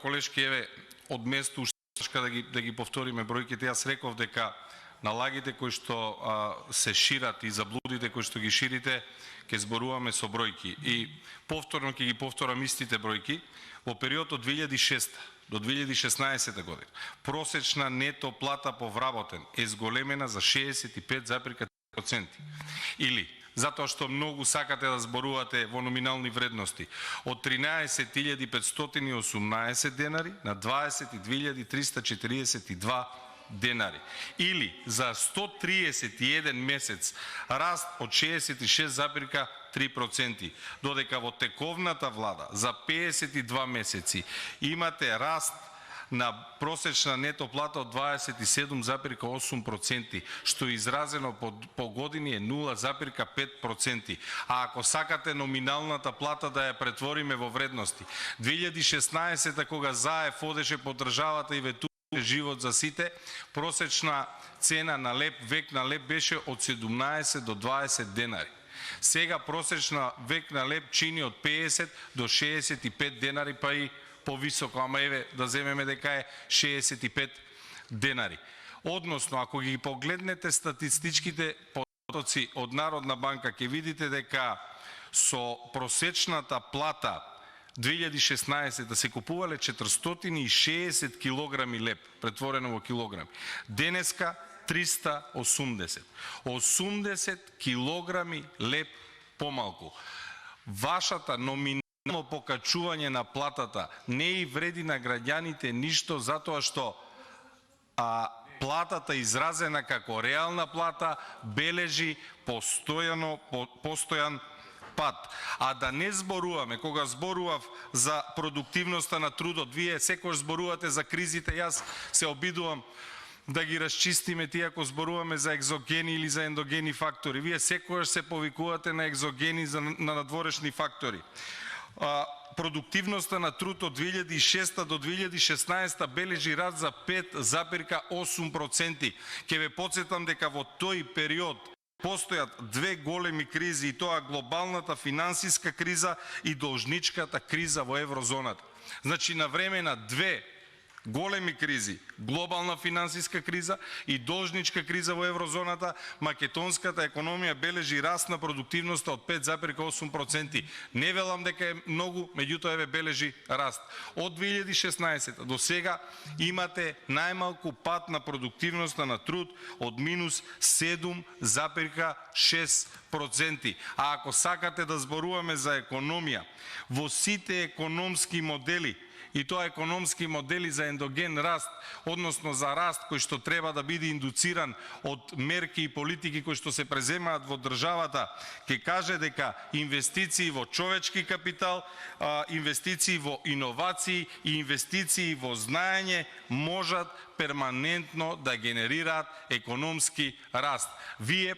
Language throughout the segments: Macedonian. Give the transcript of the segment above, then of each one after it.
колешки, еве, од место уште да ги повториме бројките. Јас реков дека налагите кои што се шират и заблудите кои што ги ширите, ќе зборуваме со бројки. И повторно ќе ги повторам истите бројки. Во период од 2006 до 2016 година просечна нето плата по вработен е зголемена за 65,3%. Или, затоа што многу сакате да зборувате во номинални вредности, од 13.518 денари на 22.342 денари. Или за 131 месец раст од 66,3%, додека во тековната влада за 52 месеци имате раст на просечна нето плата од 27,8%, што изразено по години е 0,5%. А ако сакате номиналната плата да ја претвориме во вредности, 2016 кога Заев одеше по државата и ветуваше живот за сите, просечна цена на леп, век на леп беше од 17 до 20 денари. Сега просечна век на леп чини од 50 до 65 денари, па и повисоко, ама еве да земеме дека е 65 денари. Односно, ако ги погледнете статистичките податоци од Народна банка, ќе видите дека со просечната плата 2016 се купувале 460 килограми леп, претворено во килограми. Денеска 380. 80 килограми леп помалку. Вашата номинално покачување на платата не и вреди на граѓаните ништо, затоа што платата изразена како реална плата бележи постојан пат. А да не зборуваме, кога зборував за продуктивноста на трудот, вие секој зборувате за кризите, јас се обидувам да ги расчистиме тие ако зборуваме за екзогени или за ендогени фактори. Вие секојаш се повикувате на екзогени, на надворешни фактори. Продуктивноста на труд од 2006 до 2016 бележи раст за 5,8%. Ке ве потсетам дека во тој период постојат две големи кризи, и тоа глобалната финансиска криза и должничката криза во еврозоната. Значи на време на две големи кризи, глобална финансиска криза и должничка криза во еврозоната, македонската економија бележи раст на продуктивноста од 5,8%. Не велам дека е многу, меѓутоа еве бележи раст. Од 2016 до сега имате најмалку пат на продуктивноста на труд од минус 7,6%. А ако сакате да зборуваме за економија, во сите економски модели, и тоа економски модели за ендоген раст, односно за раст кој што треба да биде индуциран од мерки и политики кои што се преземаат во државата, ќе каже дека инвестиции во човечки капитал, инвестиции во иновации и инвестиции во знаење можат перманентно да генерираат економски раст. Вие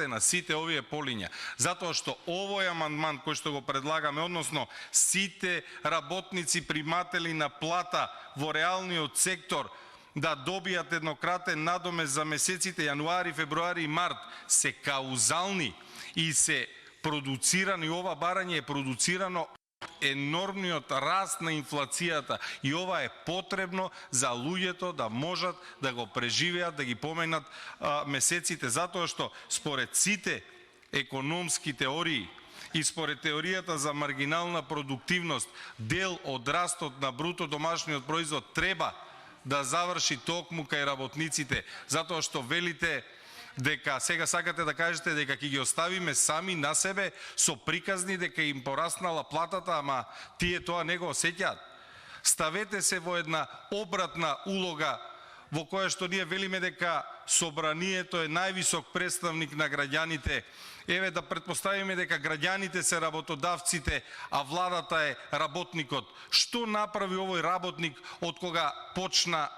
на сите овие полиња, затоа што овој амандман кој што го предлагаме, односно сите работници приматели на плата во реалниот сектор да добијат еднократен надомест за месеците јануари, февруари и март, се каузални и се продуцирани, ова барање е продуцирано енормниот раст на инфлацијата, и ова е потребно за луѓето да можат да го преживеат, да ги поменат месеците, затоа што според сите економски теории и според теоријата за маргинална продуктивност, дел од растот на бруто домашниот производ треба да заврши токму кај работниците, затоа што велите дека сега сакате да кажете дека ќе ги оставиме сами на себе со приказни дека им пораснала платата, ама тие тоа не го осеќаат. Ставете се во една обратна улога во која што ние велиме дека собранието е највисок представник на граѓаните. Еве да претпоставиме дека граѓаните се работодавците, а владата е работникот. Што направи овој работник од кога почна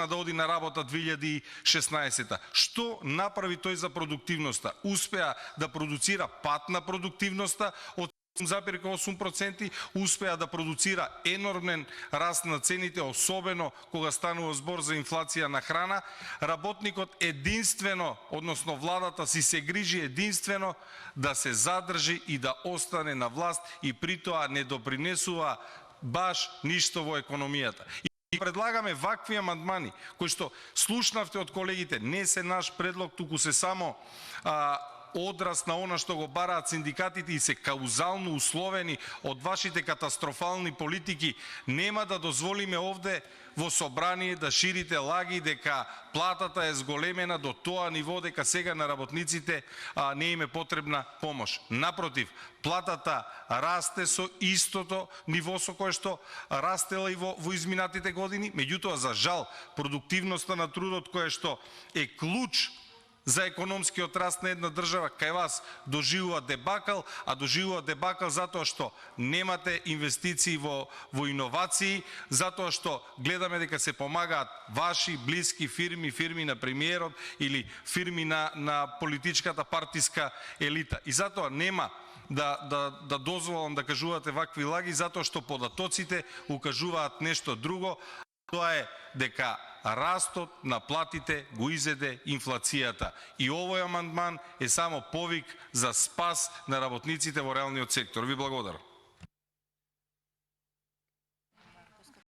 да оди на работа 2016. Што направи тој за продуктивноста? Успеа да продуцира пат на продуктивноста од 7,8%, успеа да продуцира енормен раст на цените, особено кога станува збор за инфлација на храна. Работникот единствено, односно владата си се грижи единствено да се задржи и да остане на власт, и при тоа не допринесува баш ништо во економијата. И предлагаме вакви амандмани, кои што слушнавте од колегите, не се наш предлог, туку се само одраз на она што го бараат синдикатите и се каузално условени од вашите катастрофални политики. Нема да дозволиме овде во собрание да ширите лаги дека платата е зголемена до тоа ниво дека сега на работниците не им е потребна помош. Напротив, платата расте со истото ниво со кое што растела и во изминатите години, меѓутоа за жал продуктивноста на трудот која што е клуч за економскиот раст на една држава, кај вас доживува дебакал, а доживува дебакал затоа што немате инвестиции во иновации, затоа што гледаме дека се помагаат ваши блиски фирми, фирми на премиерот или фирми на политичката партиска елита. И затоа нема да дозволам да кажувате вакви лаги, затоа што податоците укажуваат нешто друго. Тоа е дека растот на платите го изеде инфлацијата. И овој амандман е само повик за спас на работниците во реалниот сектор. Ви благодарам.